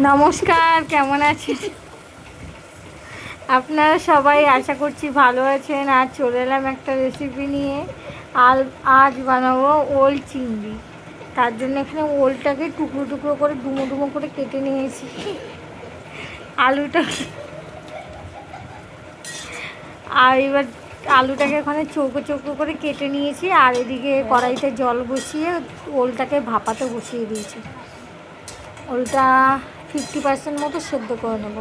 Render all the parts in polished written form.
নমস্কার, কেমন আছেন আপনারা সবাই? আশা করছি ভালো আছেন। আজ চলে এলাম একটা রেসিপি নিয়ে। আজ বানাবো ওল চিংড়ি। তার জন্য এখানে ওলটাকে টুকরো টুকরো করে ডুমো ডুমো করে কেটে নিয়েছি। আলুটা আর এবার আলুটাকে ওখানে চৌকো চৌকো করে কেটে নিয়েছি। আর এদিকে কড়াইতে জল বসিয়ে ওলটাকে ভাপাতে বসিয়ে দিয়েছি। ওলটা 50% মতো সেদ্ধ করে নেব।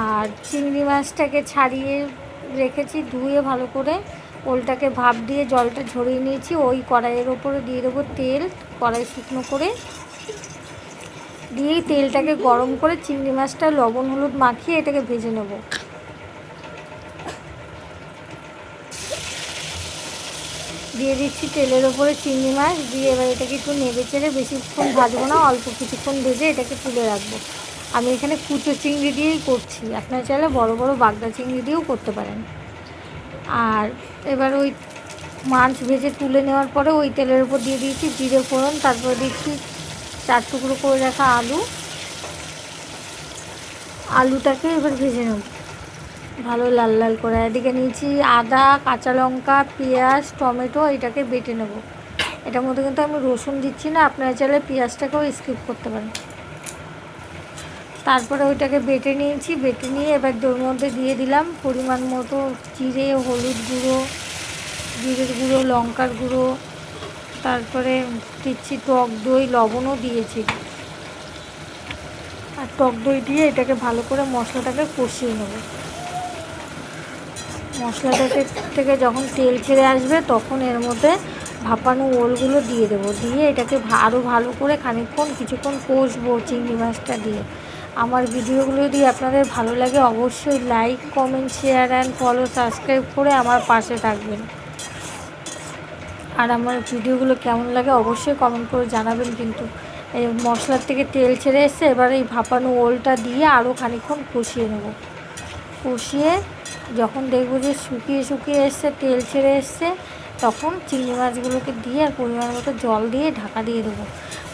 আর চিংড়ি মাছটাকে ছাড়িয়ে রেখেছি, ধুয়ে ভালো করে ওলটাকে ভাপ দিয়ে জলটা ঝরিয়ে নিয়েছি। ওই কড়াইয়ের ওপরে দিয়ে দেবো তেল। কড়াই শুকনো করে দিয়ে তেলটাকে গরম করে চিংড়ি মাছটা লবণ হলুদ মাখিয়ে এটাকে ভেজে নেব। দিয়ে দিচ্ছি তেলের ওপরে চিংড়ি মাছ দিয়ে এবার এটাকে একটু নেড়ে চেড়ে, বেশিক্ষণ ভাজবো না, অল্প কিছুক্ষণ ভেজে এটাকে তুলে রাখবো। আমি এখানে কুচো চিংড়ি দিয়েই করছি, আপনারা চাইলে বড় বড় বাগদা চিংড়ি দিয়েও করতে পারেন। আর এবার ওই মাছ ভেজে তুলে নেওয়ার পরে ওই তেলের উপর দিয়ে দিয়েছি জিরে ফোড়ন, তারপর দিচ্ছি 4 টুকরো করে রাখা আলুটাকে এবার ভেজে নেব ভালো লাল লাল করে। এদিকে নিয়েছি আদা, কাঁচা লঙ্কা, পেঁয়াজ, টমেটো, এটাকে বেটে নেব। এটার মধ্যে কিন্তু আমি রসুন দিচ্ছি না, আপনারা চাইলে পেঁয়াজটাকেও স্কিপ করতে পারেন। তারপরে ওইটাকে বেটে নিয়েছি, বেটে নিয়ে এবার ওর মধ্যে দিয়ে দিলাম পরিমাণ মতো জিরে, হলুদ গুঁড়ো, জিরের গুঁড়ো, লঙ্কার গুঁড়ো, তারপরে দিচ্ছি টক দই, লবণও দিয়েছি। আর টক দই দিয়ে এটাকে ভালো করে মশলাটাকে কষিয়ে নেব। মশলাটাকে থেকে যখন তেল ছেড়ে আসবে তখন এর মধ্যে ভাপানো ওলগুলো দিয়ে দেবো। দিয়ে এটাকে আরও ভালো করে কিছুক্ষণ কষবো চিংড়ি মাছটা দিয়ে। আমার ভিডিওগুলো যদি আপনাদের ভালো লাগে অবশ্যই like, comment, share and follow, subscribe করে আমার পাশে থাকবেন। আর আমার ভিডিওগুলো কেমন লাগে অবশ্যই কমেন্ট করে জানাবেন। কিন্তু এই মশলার থেকে তেল ছেড়ে এসছে, এবার এই ভাপানো ওলটা দিয়ে আরও খানিকক্ষণ কষিয়ে নেব। কষিয়ে যখন দেখবো যে শুকিয়ে শুকিয়ে এসছে, তেল ছেড়ে এসছে, তখন চিংড়ি মাছগুলোকে দিয়ে আর পরিমাণ মতো জল দিয়ে ঢাকা দিয়ে দেবো।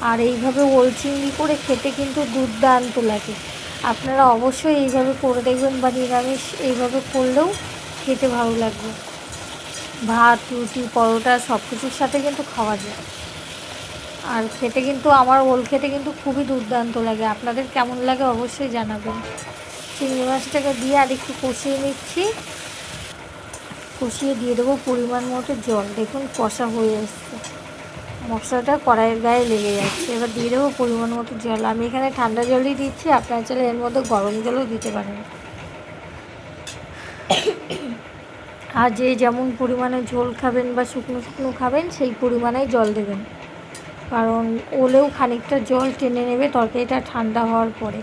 আর এইভাবে ওল চিংড়ি করে খেতে কিন্তু দুর্দান্ত লাগে। আপনারা অবশ্যই এইভাবে করে দেখবেন, বা নিরামিষ এইভাবে করলেও খেতে ভালো লাগবে। ভাত, রুটি, পরোটা সব কিছুর সাথে কিন্তু খাওয়া যায়। আর খেতে কিন্তু আমার ওল খেতে কিন্তু খুবই দুর্দান্ত লাগে। আপনাদের কেমন লাগে অবশ্যই জানাবেন। চিংড়ি মাছটাকে দিয়ে আর একটু কষিয়ে নিচ্ছি। কষিয়ে দিয়ে দেবো পরিমাণ মতো জল। দেখুন কষা হয়ে এসছে, মশলাটা কড়াইয়ের গায়ে লেগে যাচ্ছে। এবার দিয়ে দেবো পরিমাণ মতো জল। আমি এখানে ঠান্ডা জলই দিচ্ছি, আপনারা চাইলে এর মধ্যে গরম জলও দিতে পারেন। আর যে যেমন পরিমাণে ঝোল খাবেন বা শুকনো শুকনো খাবেন সেই পরিমাণেই জল দেবেন, কারণ ওলেও খানিকটা জল টেনে নেবে তরকারিটা ঠান্ডা হওয়ার পরে।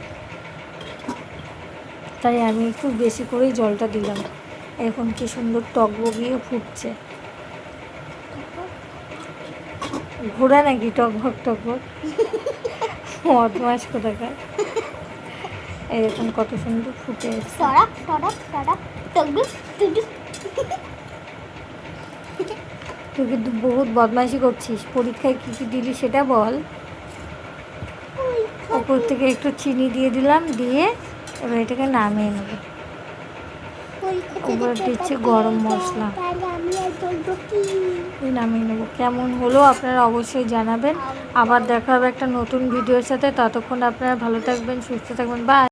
তাই আমি একটু বেশি করেই জলটা দিলাম। এখন কি সুন্দর টকবগিয়ে ফুটছে। ঘোড়া নাকি টকবক টকবক, বদমাস কোথাকার। এরকম কত সুন্দর ফুটে এসছে। তুই কিন্তু বহুত বদমাইশি করছিস। পরীক্ষায় কী কী দিলি সেটা বল। ওপর থেকে একটু চিনি দিয়ে দিলাম, দিয়ে এবার এটাকে নামিয়ে নেব। উপরে দিচ্ছি গরম মশলা, নামিয়ে নেব। কেমন হলো আপনারা অবশ্যই জানাবেন। আবার দেখা হবে একটা নতুন ভিডিওর সাথে। ততক্ষণ আপনারা ভালো থাকবেন, সুস্থ থাকবেন। বাই।